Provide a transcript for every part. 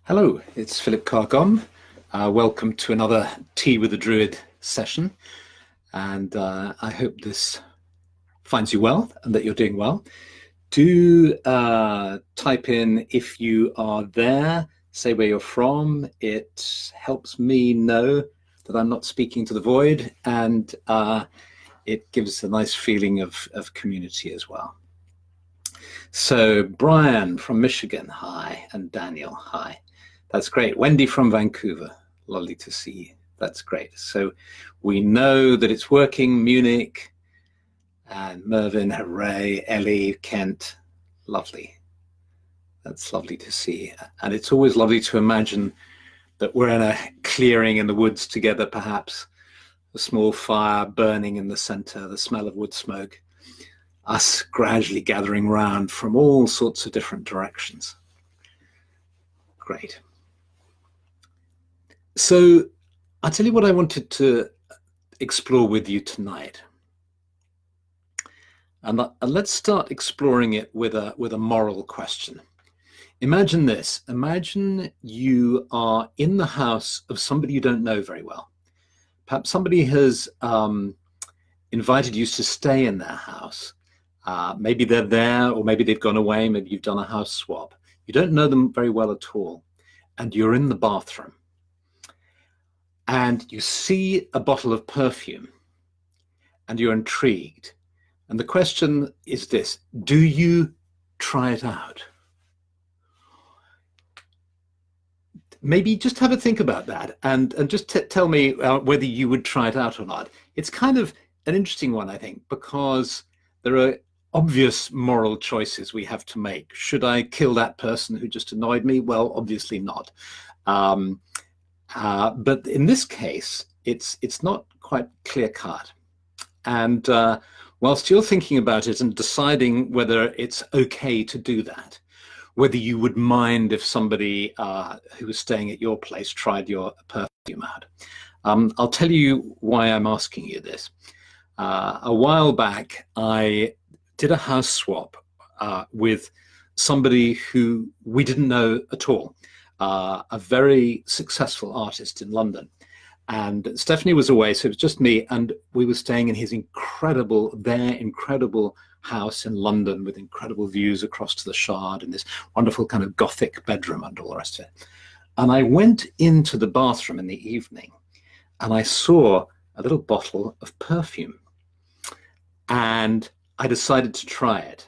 Hello, it's Philip Cargom. Welcome to another Tea with the Druid session. And I hope this finds you well and that you're doing well. Do type in if you are there, say where you're from. It helps me know that I'm not speaking to the void, and it gives a nice feeling of community as well. So Brian from Michigan, hi, and Daniel, hi. That's great. Wendy from Vancouver, lovely to see you. That's great. So we know that it's working. Munich and Mervyn, hooray. Ellie, Kent, lovely. That's lovely to see. And it's always lovely to imagine that we're in a clearing in the woods together, perhaps a small fire burning in the center, the smell of wood smoke, us gradually gathering round from all sorts of different directions. Great. So I'll tell you what I wanted to explore with you tonight. And let's start exploring it with a moral question. Imagine this. Imagine you are in the house of somebody you don't know very well. Perhaps somebody has invited you to stay in their house. Maybe they're there, or maybe they've gone away. Maybe you've done a house swap. You don't know them very well at all. And you're in the bathroom. And you see a bottle of perfume and you're intrigued. And the question is this: do you try it out? Maybe just have a think about that and just tell me whether you would try it out or not. It's kind of an interesting one, I think, because there are obvious moral choices we have to make. Should I kill that person who just annoyed me? Well, obviously not. But in this case, it's not quite clear-cut. And whilst you're thinking about it and deciding whether it's okay to do that, whether you would mind if somebody who was staying at your place tried your perfume out, I'll tell you why I'm asking you this. A while back, I did a house swap with somebody who we didn't know at all. A very successful artist in London. And Stephanie was away, so it was just me, and we were staying in his incredible house in London with incredible views across to the Shard and this wonderful kind of Gothic bedroom and all the rest of it. And I went into the bathroom in the evening and I saw a little bottle of perfume. And I decided to try it.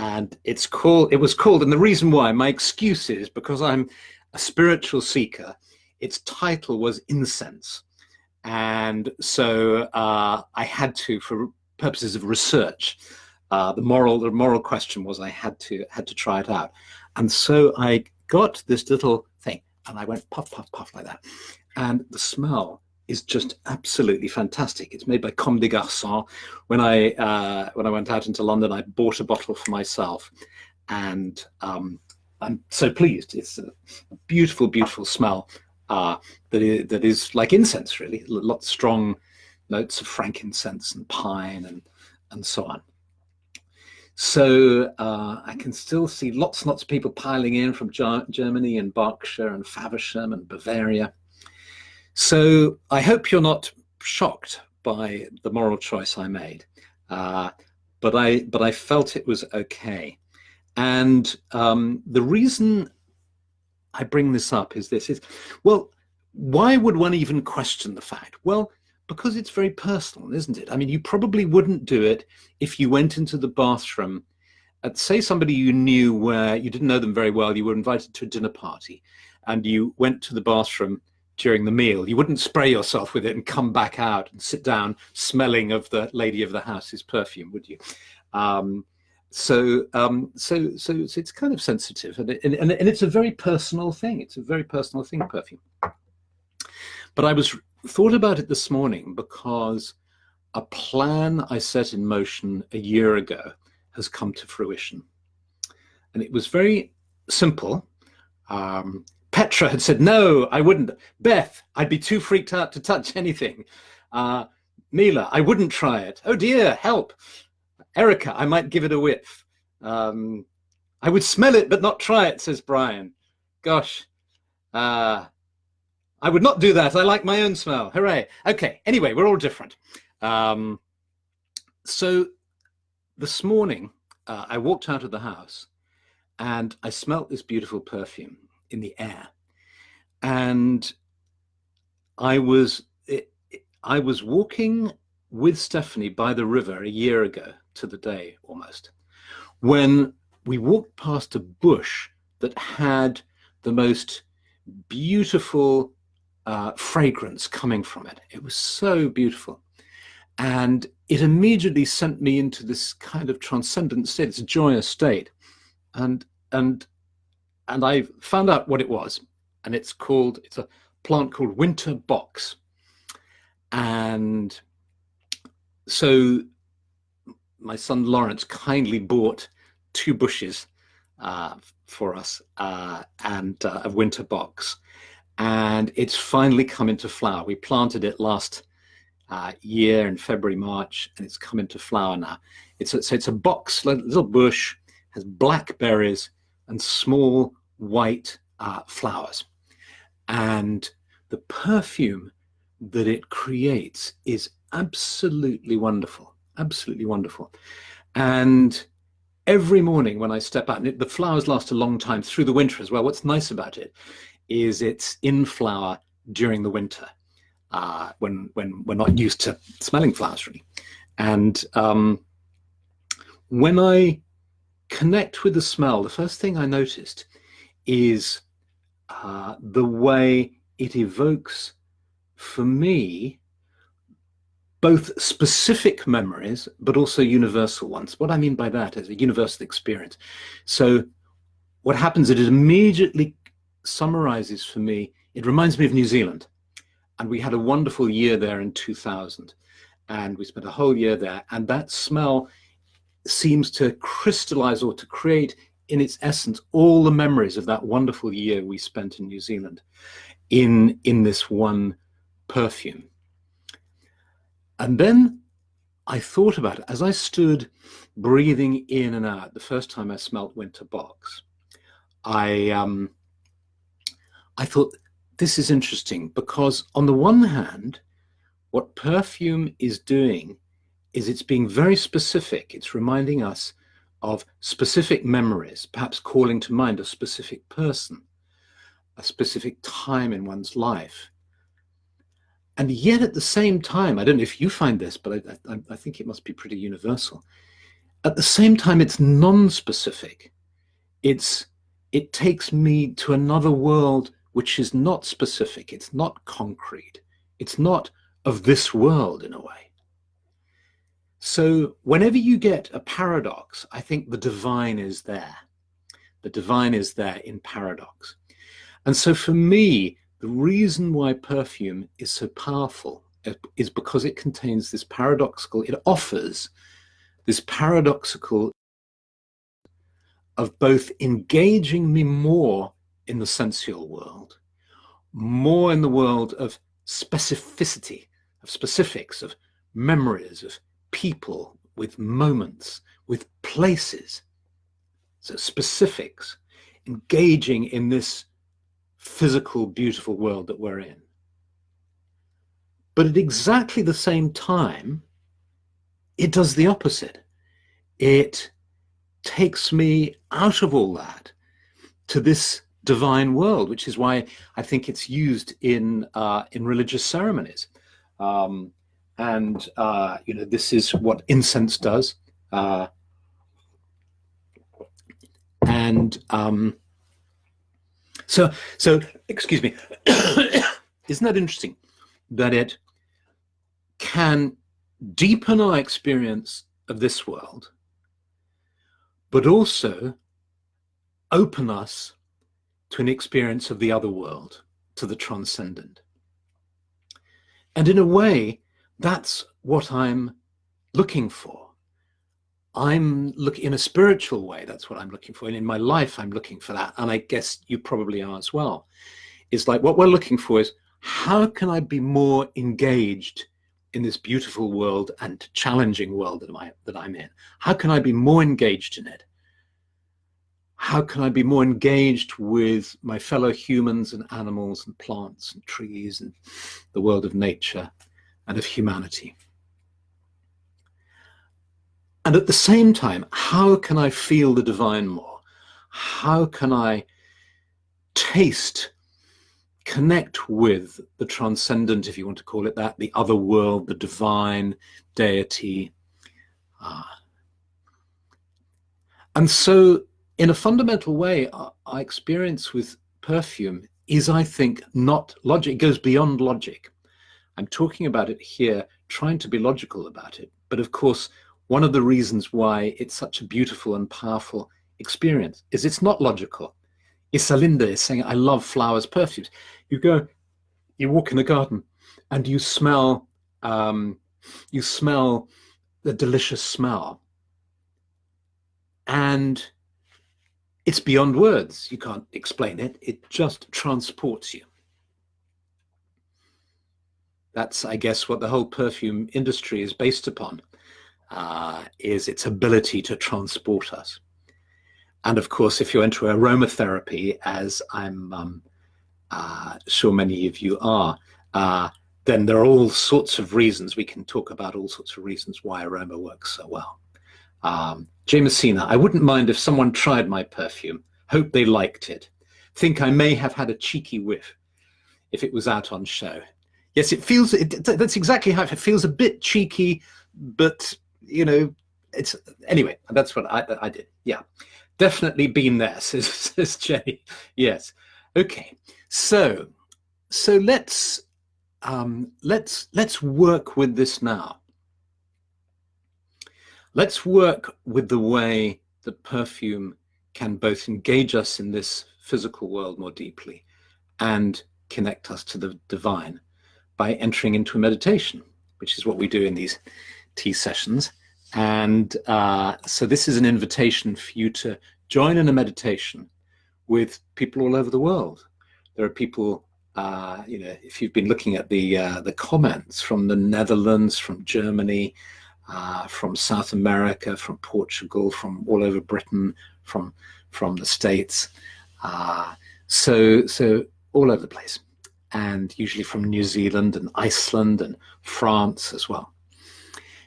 And it was called, and the reason why, my excuse is because I'm a spiritual seeker, its title was Incense. And so I had to, for purposes of research, the moral question was I had to try it out. And so I got this little thing and I went puff, puff, puff like that. And the smell is just absolutely fantastic. It's made by Comme des Garçons. When I went out into London, I bought a bottle for myself, and I'm so pleased. It's a beautiful, beautiful smell that is like incense, really. Lots of strong notes of frankincense and pine and so on. So I can still see lots and lots of people piling in from Germany and Berkshire and Faversham and Bavaria. So I hope you're not shocked by the moral choice I made, but I felt it was okay. And the reason I bring this up is well, why would one even question the fact? Well, because it's very personal, isn't it? I mean, you probably wouldn't do it if you went into the bathroom at, say, somebody you knew where you didn't know them very well, you were invited to a dinner party, and you went to the bathroom during the meal. You wouldn't spray yourself with it and come back out and sit down smelling of the lady of the house's perfume, would you? So it's kind of sensitive, and it's a very personal thing. It's a very personal thing, perfume. But I thought about it this morning because a plan I set in motion a year ago has come to fruition, and it was very simple. Petra had said, no, I wouldn't. Beth, I'd be too freaked out to touch anything. Mila, I wouldn't try it. Oh dear, help. Erica, I might give it a whiff. I would smell it, but not try it, says Brian. Gosh, I would not do that. I like my own smell. Hooray. Okay, anyway, we're all different. So this morning, I walked out of the house and I smelt this beautiful perfume in the air. And I was walking with Stephanie by the river a year ago to the day almost, when we walked past a bush that had the most beautiful fragrance coming from it. It was so beautiful. And it immediately sent me into this kind of transcendent state, it's a joyous state. And I found out what it was, and it's a plant called winter box. And so my son Lawrence kindly bought 2 bushes for us and a winter box, and it's finally come into flower. We planted it last year in February, March, and it's come into flower now. It's a box, little bush, has black berries and small white flowers, and the perfume that it creates is absolutely wonderful, absolutely wonderful. And every morning when I step out, and the flowers last a long time through the winter as well. What's nice about it is it's in flower during the winter, when we're not used to smelling flowers really. And when I connect with the smell, the first thing I noticed is the way it evokes for me both specific memories but also universal ones. What I mean by that is a universal experience. So what happens is it immediately summarizes for me, it reminds me of New Zealand, and we had a wonderful year there in 2000, and we spent a whole year there, and that smell seems to crystallize or to create in its essence all the memories of that wonderful year we spent in New Zealand in this one perfume. And then I thought about it as I stood breathing in and out the first time I smelt winter box. I thought, this is interesting, because on the one hand, what perfume is doing is it's being very specific. It's reminding us of specific memories, perhaps calling to mind a specific person, a specific time in one's life. And yet at the same time, I don't know if you find this, but I think it must be pretty universal. At the same time, it's non-specific. It takes me to another world which is not specific. It's not concrete. It's not of this world in a way. So whenever you get a paradox, I think the divine is there. The divine is there in paradox. And so for me, the reason why perfume is so powerful is because it contains this paradoxical, it offers this paradoxical of both engaging me more in the sensual world, more in the world of specificity, of specifics, of memories, of people, with moments, with places. So specifics, engaging in this physical, beautiful world that we're in. But at exactly the same time, it does the opposite. It takes me out of all that to this divine world, which is why I think it's used in religious ceremonies. You know, this is what incense does. So excuse me, isn't that interesting that it can deepen our experience of this world, but also open us to an experience of the other world, to the transcendent. And in a way, that's what I'm looking for. I'm looking in a spiritual way, that's what I'm looking for. And in my life, I'm looking for that. And I guess you probably are as well. It's like what we're looking for is, how can I be more engaged in this beautiful world and challenging world that I'm in? How can I be more engaged in it? How can I be more engaged with my fellow humans and animals and plants and trees and the world of nature and of humanity? And at the same time, how can I feel the divine more? How can I taste, connect with the transcendent, if you want to call it that, the other world, the divine, deity? And so, in a fundamental way, our experience with perfume is, I think, not logic. It goes beyond logic. I'm talking about it here, trying to be logical about it. But of course, one of the reasons why it's such a beautiful and powerful experience is it's not logical. Isalinda is saying, I love flowers, perfumes. You walk in a garden and you smell the delicious smell. And it's beyond words. You can't explain it. It just transports you. That's, I guess, what the whole perfume industry is based upon, is its ability to transport us. And of course, if you're into aromatherapy, as I'm sure many of you are, then there are all sorts of reasons. We can talk about all sorts of reasons why aroma works so well. Jamesina, I wouldn't mind if someone tried my perfume. Hope they liked it. Think I may have had a cheeky whiff if it was out on show. Yes, it feels, that's exactly how it feels, a bit cheeky, but, you know, it's, anyway, that's what I did. Yeah, definitely been there, says Jenny. Yes. Okay. So let's work with this now. Let's work with the way that perfume can both engage us in this physical world more deeply and connect us to the divine by entering into a meditation, which is what we do in these tea sessions. And so this is an invitation for you to join in a meditation with people all over the world. There are people, you know, if you've been looking at the comments from the Netherlands, from Germany, from South America, from Portugal, from all over Britain, from the States, so all over the place, and usually from New Zealand and Iceland and France as well.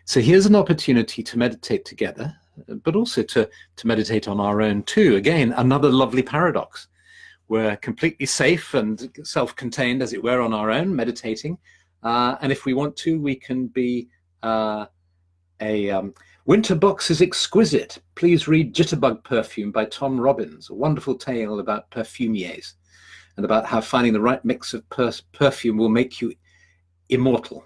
So here's an opportunity to meditate together, but also to meditate on our own too. Again, another lovely paradox. We're completely safe and self-contained, as it were, on our own, meditating. And if we want to, we can be Winter Box is exquisite. Please read Jitterbug Perfume by Tom Robbins, a wonderful tale about perfumiers and about how finding the right mix of perfume will make you immortal,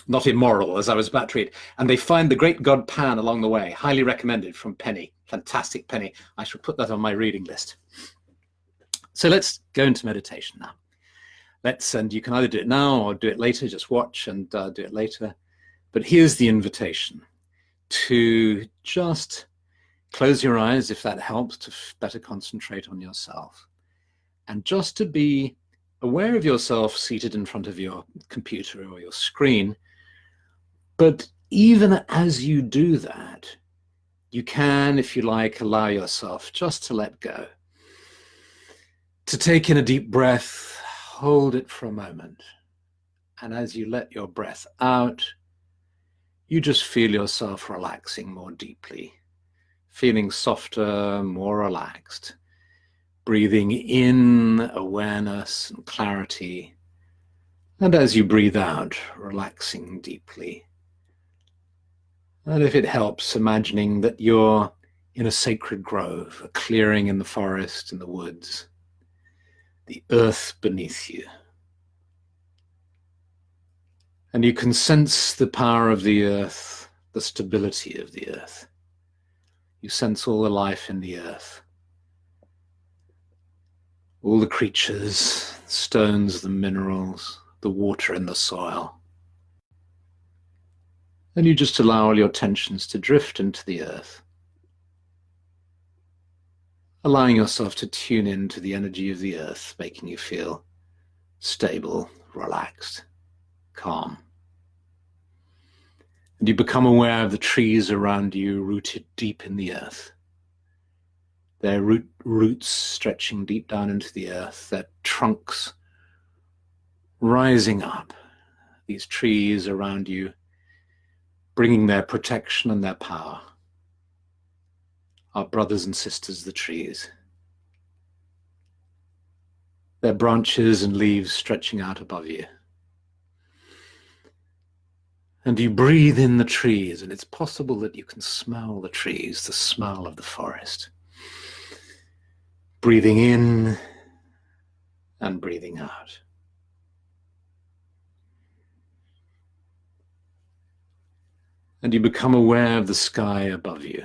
not immoral, as I was about to read. And they find the great god Pan along the way. Highly recommended from Penny. Fantastic Penny. I shall put that on my reading list. So let's go into meditation now. And you can either do it now or do it later, just watch and do it later. But here's the invitation to just close your eyes, if that helps, to better concentrate on yourself. And just to be aware of yourself seated in front of your computer or your screen. But even as you do that, you can, if you like, allow yourself just to let go. To take in a deep breath, hold it for a moment. And as you let your breath out, you just feel yourself relaxing more deeply, feeling softer, more relaxed, breathing in awareness and clarity. And as you breathe out, relaxing deeply. And if it helps, imagining that you're in a sacred grove, a clearing in the forest, in the woods, the earth beneath you. And you can sense the power of the earth, the stability of the earth. You sense all the life in the earth. All the creatures, the stones, the minerals, the water in the soil. And you just allow all your tensions to drift into the earth. Allowing yourself to tune into the energy of the earth, making you feel stable, relaxed, calm. And you become aware of the trees around you rooted deep in the earth. their roots stretching deep down into the earth, their trunks rising up, these trees around you, bringing their protection and their power. Our brothers and sisters, the trees. Their branches and leaves stretching out above you. And you breathe in the trees, and it's possible that you can smell the trees, the smell of the forest. Breathing in and breathing out. And you become aware of the sky above you.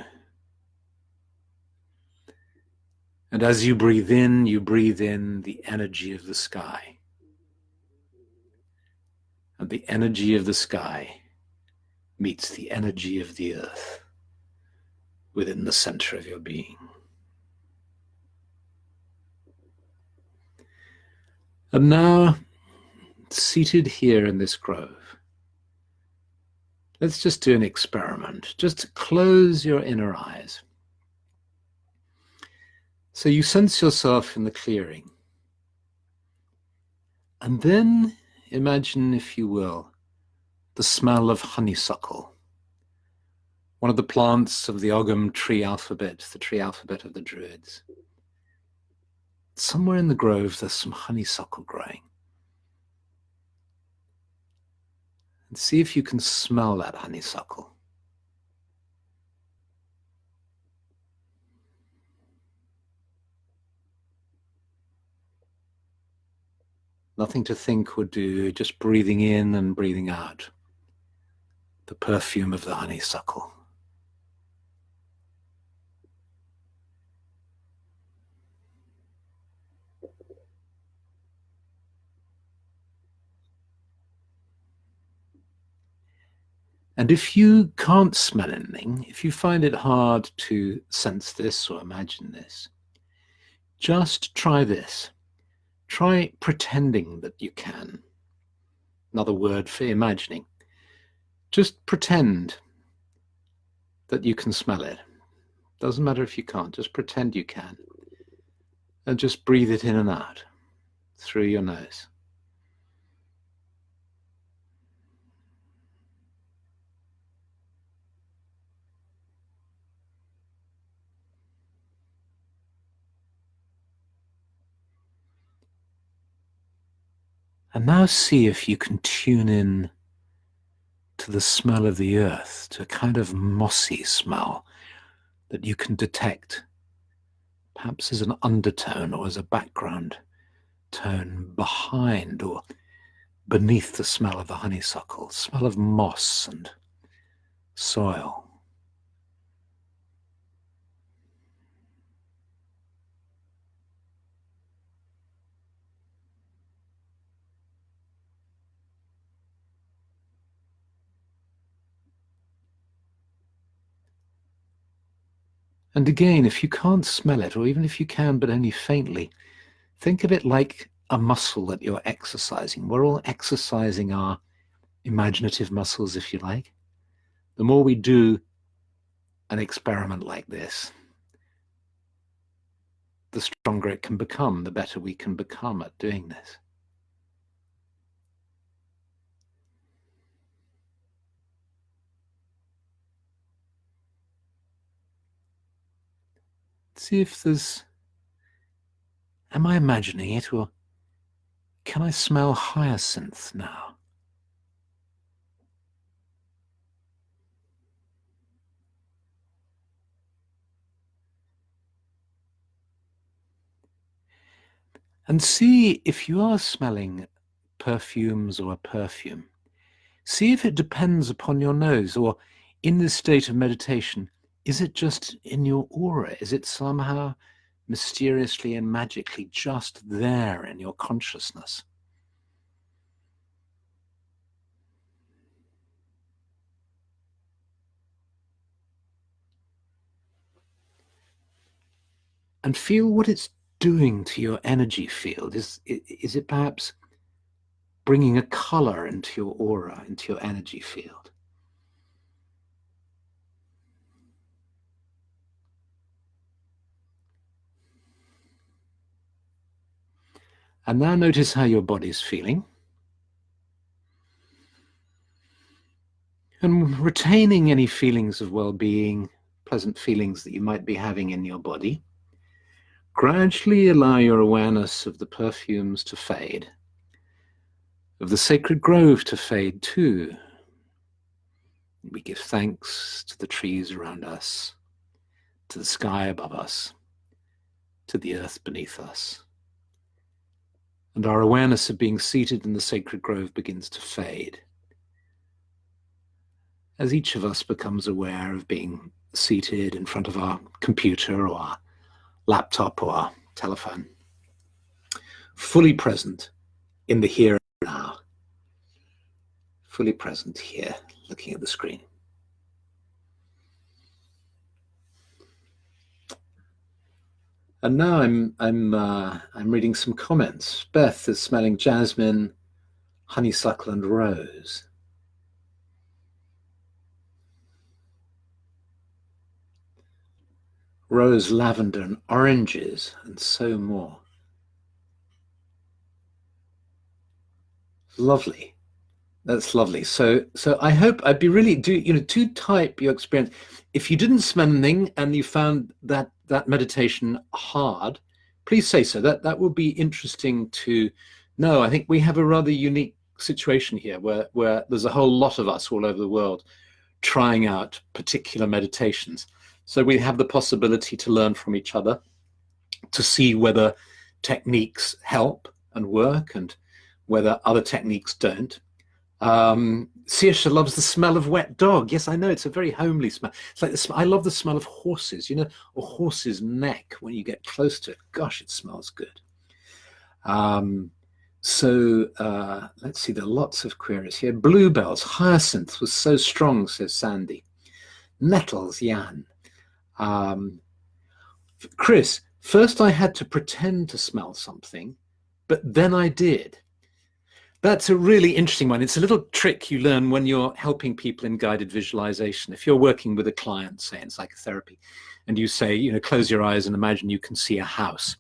And as you breathe in the energy of the sky. And the energy of the sky meets the energy of the earth within the center of your being. And now, seated here in this grove, let's just do an experiment. Just close your inner eyes. So you sense yourself in the clearing. And then imagine, if you will, the smell of honeysuckle, one of the plants of the Ogham tree alphabet, the tree alphabet of the Druids. Somewhere in the grove there's some honeysuckle growing. And see if you can smell that honeysuckle. Nothing to think or do, just breathing in and breathing out the perfume of the honeysuckle. And if you can't smell anything, if you find it hard to sense this or imagine this, just try this. Try pretending that you can. Another word for imagining. Just pretend that you can smell it. Doesn't matter if you can't, just pretend you can. And just breathe it in and out through your nose. And now see if you can tune in to the smell of the earth, to a kind of mossy smell that you can detect, perhaps as an undertone or as a background tone behind or beneath the smell of the honeysuckle, smell of moss and soil. And again, if you can't smell it, or even if you can, but only faintly, think of it like a muscle that you're exercising. We're all exercising our imaginative muscles, if you like. The more we do an experiment like this, the stronger it can become, the better we can become at doing this. See if there's, am I imagining it, or can I smell hyacinth now? And see if you are smelling perfumes or a perfume. See if it depends upon your nose, or in this state of meditation, is it just in your aura? Is it somehow mysteriously and magically just there in your consciousness? And feel what it's doing to your energy field. Is it perhaps bringing a color into your aura, into your energy field? And now notice how your body's feeling. And retaining any feelings of well-being, pleasant feelings that you might be having in your body. Gradually allow your awareness of the perfumes to fade, of the sacred grove to fade too. We give thanks to the trees around us, to the sky above us, to the earth beneath us. And our awareness of being seated in the sacred grove begins to fade, as each of us becomes aware of being seated in front of our computer or our laptop or our telephone, fully present in the here and now, fully present here, looking at the screen. And now I'm reading some comments. Beth is smelling jasmine, honeysuckle, and rose. Rose, lavender, and oranges, and so more. Lovely. That's lovely. So I hope I'd be really do type your experience. If you didn't smell anything and you found that meditation hard, please say so. That would be interesting to know. I think we have a rather unique situation here where there's a whole lot of us all over the world trying out particular meditations. So we have the possibility to learn from each other, to see whether techniques help and work and whether other techniques don't. Saoirse loves the smell of wet dog. Yes, I know, it's a very homely smell. It's like I love the smell of horses, a horse's neck when you get close to it. Gosh, it smells good. Let's see, there are lots of queries here. Bluebells, hyacinth was so strong, says Sandy. Nettles, Jan. Chris, first I had to pretend to smell something, but then I did. That's a really interesting one. It's a little trick you learn when you're helping people in guided visualization. If you're working with a client, say in psychotherapy, and you say, close your eyes and imagine you can see a house.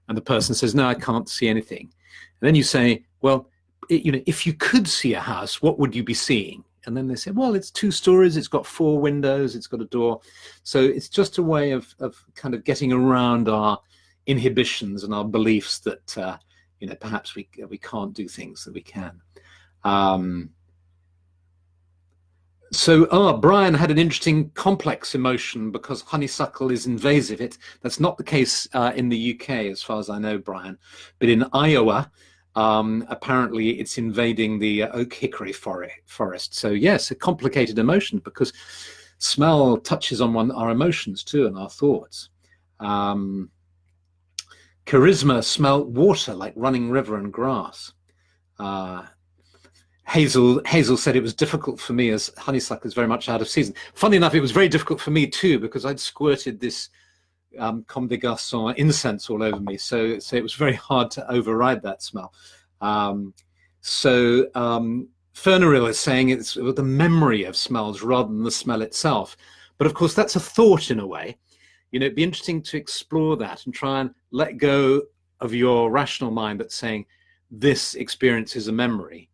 And the person says, no, I can't see anything. And then you say, well, if you could see a house, what would you be seeing? And then they say, well, it's 2 stories, it's got 4 windows, it's got a door. So it's just a way of kind of getting around our inhibitions and our beliefs that, perhaps we can't do things that we can. Brian had an interesting complex emotion because honeysuckle is invasive. That's not the case in the UK, as far as I know, Brian. But in Iowa, apparently it's invading the oak hickory forest. So yes, a complicated emotion because smell touches on our emotions too and our thoughts. Charisma smell water like running river and grass. Hazel said it was difficult for me as honeysuckle is very much out of season. Funny enough, it was very difficult for me too because I'd squirted this Comme des Garçons incense all over me, so it was very hard to override that smell. Fernaril is saying it's the memory of smells rather than the smell itself, but of course that's a thought in a way. It'd be interesting to explore that and try and let go of your rational mind that's saying this experience is a memory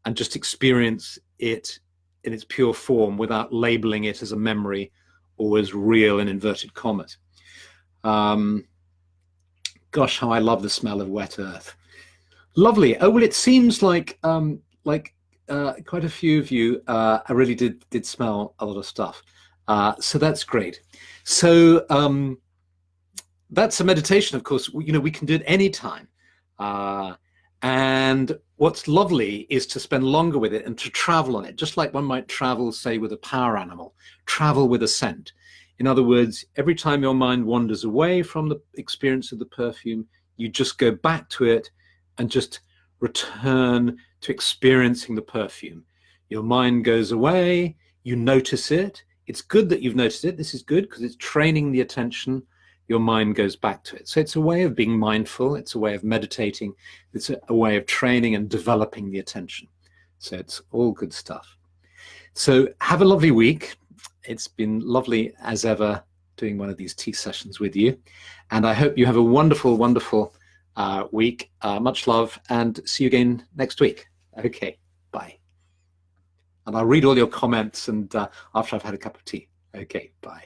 and just experience it in its pure form without labeling it as a memory or as real in inverted commas. Gosh, how I love the smell of wet earth. Lovely. Oh, well, it seems like quite a few of you really did smell a lot of stuff. So that's great. So that's a meditation, of course, we can do it anytime. And what's lovely is to spend longer with it and to travel on it, just like one might travel, say, with a power animal, travel with a scent. In other words, every time your mind wanders away from the experience of the perfume, you just go back to it and just return to experiencing the perfume. Your mind goes away, you notice it. It's good that you've noticed it. This is good because it's training the attention. Your mind goes back to it. So it's a way of being mindful. It's a way of meditating. It's a way of training and developing the attention. So it's all good stuff. So have a lovely week. It's been lovely as ever doing one of these tea sessions with you. And I hope you have a wonderful, wonderful week. Much love, and see you again next week. Okay, bye. And I'll read all your comments and after I've had a cup of tea. Okay, bye.